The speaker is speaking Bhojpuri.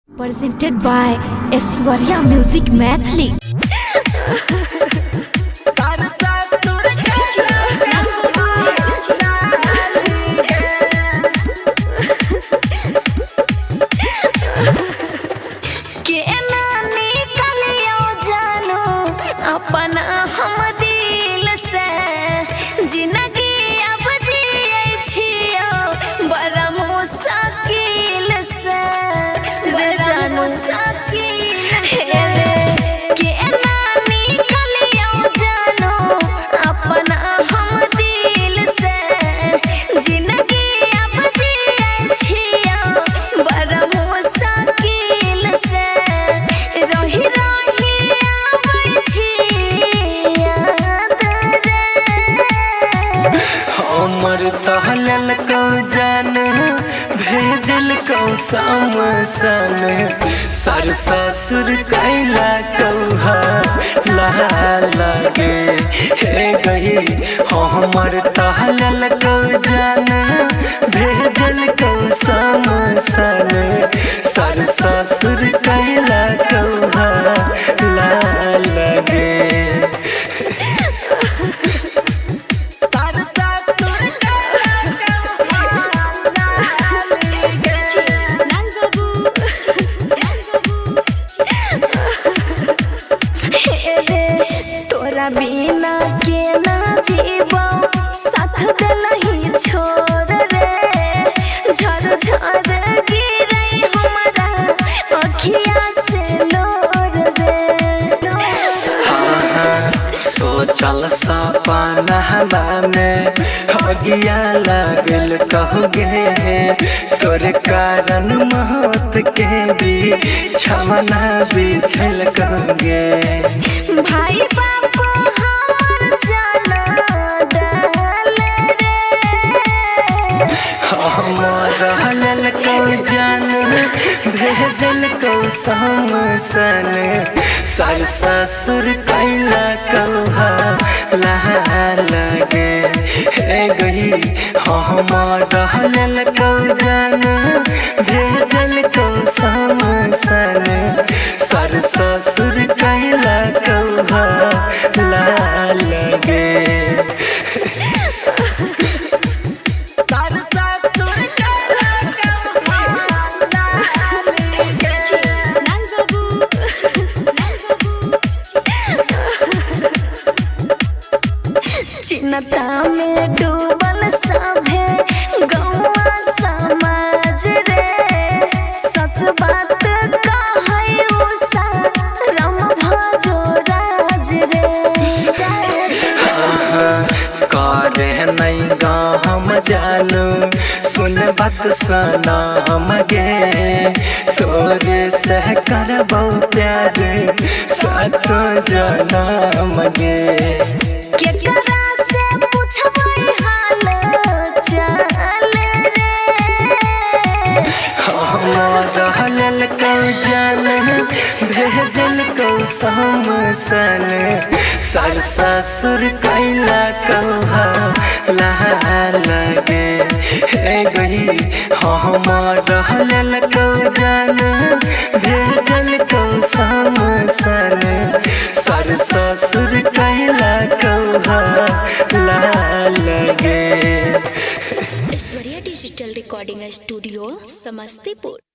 Presented by Aishwarya Music Mathli. अपना हम दिल से जिंदगी अब जिए छियो बड़ा मुश्किल से बेजान मुश्किल के ना निकलियो जानो अपना हम दिल से जिंदगी अब जिए छियो बड़ा मुश्किल से रही हमर तहलल को जान भेजल को समसन सर ससुर कैला कौहा लागे हे गई हमर तहलल को जान भेजल को समसन सर ससुर कैला कौहा लागे। तोरा बिना के ना जीवो साथ दिलही छोड़ रे झर झर गिरे हमरा अखिया से लोर रे। सोचल सपना में अगिया लागल कहोगे तोरे कारण मौत के भी छमना बिछल कहोगे भाई बापू हमर जाना डाल रे हमर को जान भेजल को समसन सर ससुर कैला कौहा लागे हे गई हमर को जान भेजल को समसन सर ससुर कैला कौहा लागे। चिन्ता में डूबल सभे गौवा समाज रे सच बात कहै उषा रम भजो राज रे करे नहीं गा हम जानू सुन बात सना हम गे तोरे से करबो प्यार साथ जनम गे केकरा से पूछबै हाल चाल रे हमर को जान भेजल को समसन सर ससुर कैला कौहा लागे हे गई हमर को जान भेजल को समसन सर ससुर कैला कौहा लागे। Aishwarya Digital Recording Studio, Samastipur.